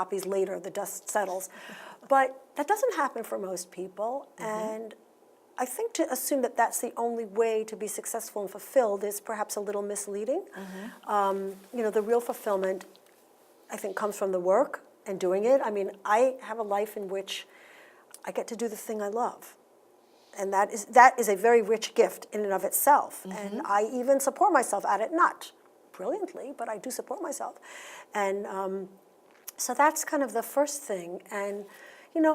copies later, the dust settles. But that doesn't happen for most people, and I think to assume that that's the only way to be successful and fulfilled is perhaps a little misleading. The real fulfillment, I think, comes from the work and doing it. I mean, I have a life in which I get to do the thing I love. And that is a very rich gift in and of itself. And I even support myself at it, not brilliantly, but I do support myself. And so that's kind of the first thing. And,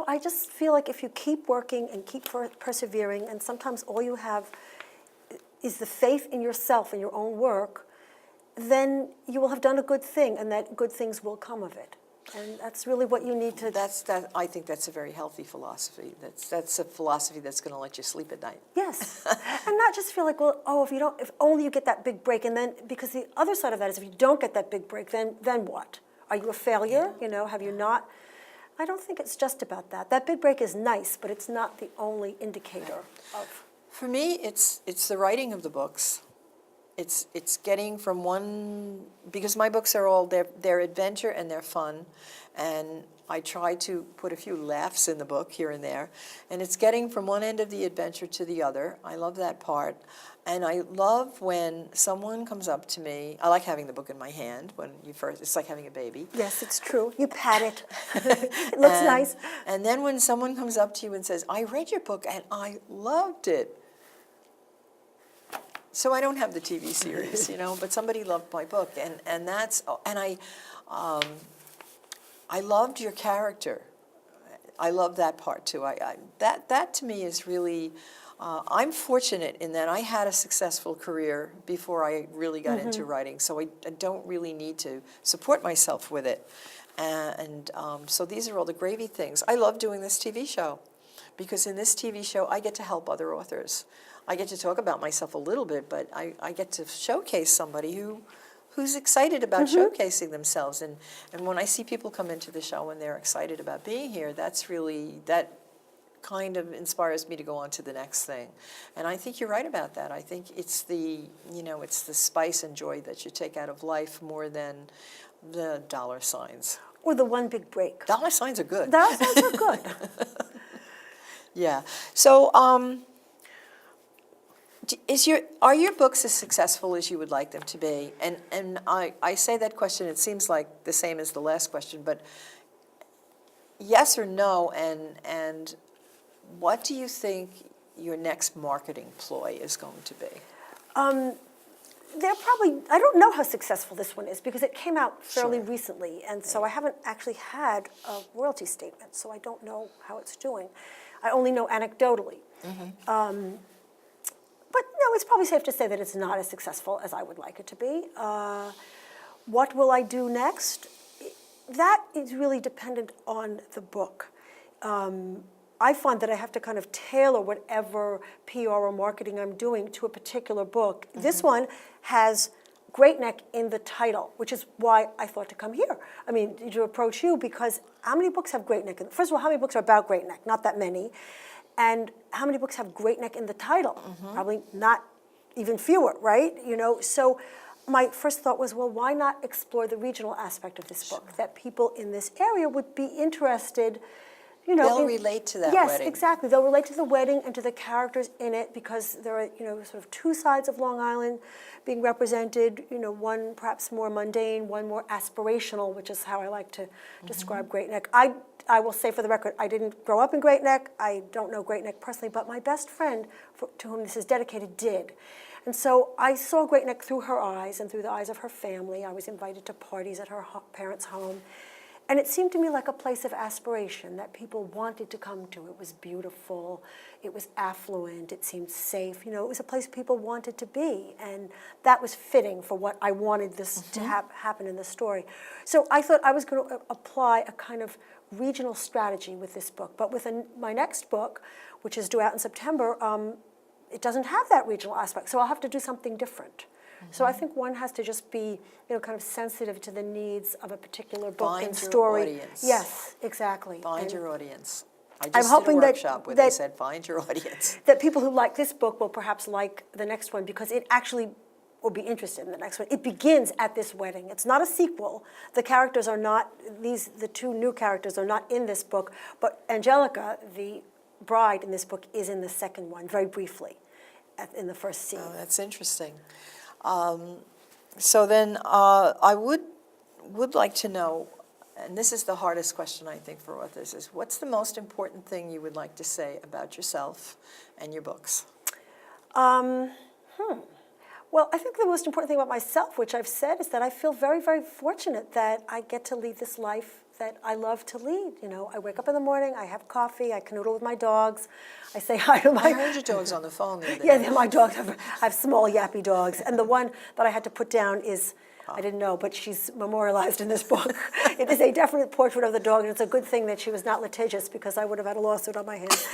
I just feel like if you keep working and keep persevering, and sometimes all you have is the faith in yourself and your own work, then you will have done a good thing, and that good things will come of it. And that's really what you need to. I think that's a very healthy philosophy. That's a philosophy that's going to let you sleep at night. Yes, and not just feel like, well, if only you get that big break, and then because the other side of that is if you don't get that big break, then what? Are you a failure? Have you not? I don't think it's just about that. That big break is nice, but it's not the only indicator of. For me, it's the writing of the books. It's getting from one, because my books are all, they're adventure and they're fun, and I try to put a few laughs in the book here and there, and it's getting from one end of the adventure to the other. I love that part, and I love when someone comes up to me. I like having the book in my hand when it's like having a baby. Yes, it's true. You pat it. It looks nice. And then when someone comes up to you and says, I read your book and I loved it. So I don't have the TV series, but somebody loved my book, and I loved your character. I love that part too. That to me is really. I'm fortunate in that I had a successful career before I really got into writing, so I don't really need to support myself with it, and so these are all the gravy things. I love doing this TV show, because in this TV show I get to help other authors. I get to talk about myself a little bit, but I get to showcase somebody who's excited about showcasing themselves. And when I see people come into the show and they're excited about being here, that kind of inspires me to go on to the next thing. And I think you're right about that. I think it's the spice and joy that you take out of life more than the dollar signs. Or the one big break. Dollar signs are good. Dollar signs are good. Yeah. So, are your books as successful as you would like them to be? And I say that question, it seems like the same as the last question, but yes or no, and what do you think your next marketing ploy is going to be? I don't know how successful this one is because it came out fairly Sure. recently, and so I haven't actually had a royalty statement, so I don't know how it's doing. I only know anecdotally. But no, it's probably safe to say that it's not as successful as I would like it to be. What will I do next? That is really dependent on the book. I find that I have to kind of tailor whatever PR or marketing I'm doing to a particular book. This one has Great Neck in the title, which is why I thought to come here. I mean, to approach you, because how many books have Great Neck? First of all, how many books are about Great Neck? Not that many. And how many books have Great Neck in the title? Probably not even fewer, right? So my first thought was, well, why not explore the regional aspect of this book? That people in this area would be interested, They'll relate to that yes, wedding. Yes, exactly. They'll relate to the wedding and to the characters in it because there are, sort of two sides of Long Island being represented, one perhaps more mundane, one more aspirational, which is how I like to describe Great Neck. I will say for the record, I didn't grow up in Great Neck. I don't know Great Neck personally, but my best friend, to whom this is dedicated, did. And so I saw Great Neck through her eyes and through the eyes of her family. I was invited to parties at her parents' home. And it seemed to me like a place of aspiration that people wanted to come to. It was beautiful, it was affluent, it seemed safe. It was a place people wanted to be. And that was fitting for what I wanted this to happen in the story. So I thought I was going to apply a kind of regional strategy with this book. But with my next book, which is due out in September, it doesn't have that regional aspect. So I'll have to do something different. So I think one has to just be, kind of sensitive to the needs of a particular book and story. Find your audience. Yes, exactly. Find your audience. I I'm just hoping did a workshop where they said, find your audience. That people who like this book will perhaps like the next one because it actually or be interested in the next one. It begins at this wedding. It's not a sequel. The characters are not, the two new characters are not in this book, but Angelica, the bride in this book, is in the second one, very briefly, in the first scene. Oh, that's interesting. So then I would like to know, and this is the hardest question I think for authors, is what's the most important thing you would like to say about yourself and your books? Well, I think the most important thing about myself, which I've said, is that I feel very, very fortunate that I get to lead this life that I love to lead. You know, I wake up in the morning, I have coffee, I canoodle with my dogs, I say hi to my... I heard your dogs on the phone the other day. Yeah, they're my dogs. I have small, yappy dogs. And the one that I had to put down is, I didn't know, but she's memorialized in this book. It is a definite portrait of the dog, and it's a good thing that she was not litigious, because I would have had a lawsuit on my hands.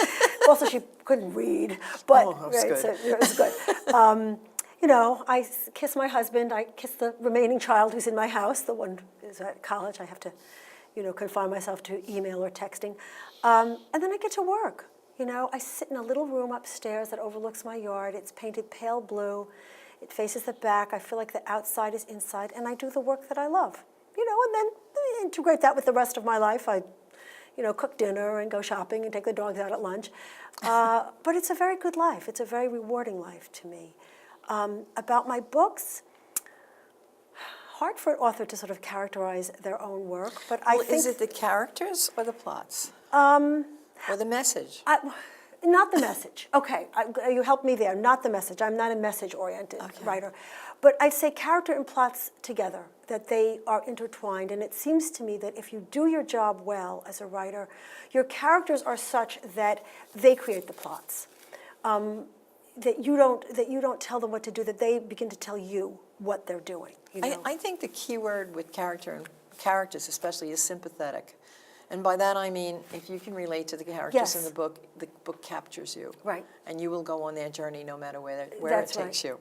Also, she couldn't read, but that's good. So it was good. You know, I kiss my husband, I kiss the remaining child who's in my house, the one who's at college. I have to, you know, confine myself to email or texting. And then I get to work. You know, I sit in a little room upstairs that overlooks my yard. It's painted pale blue. It faces the back. I feel like the outside is inside, and I do the work that I love. You know, and then integrate that with the rest of my life. I, you know, cook dinner and go shopping and take the dogs out at lunch. But it's a very good life. It's a very rewarding life to me. About my books, hard for an author to sort of characterize their own work, but I think... Is it the characters or the plots? Or the message? Not the message. Okay, you helped me there. Not the message. I'm not a message-oriented writer. But I'd say character and plots together, that they are intertwined. And it seems to me that if you do your job well as a writer, your characters are such that they create the plots. That you don't tell them what to do, that they begin to tell you what they're doing. You know? I think the key word with characters especially is sympathetic. And by that I mean, if you can relate to the characters in the book captures you. Right. And you will go on their journey no matter where That's it takes you.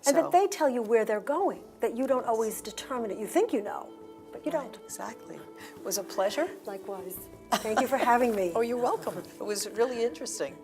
And that they tell you where they're going, that you don't always determine it. You think you know, but you don't. Exactly. It was a pleasure. Likewise. Thank you for having me. Oh, you're welcome. It was really interesting.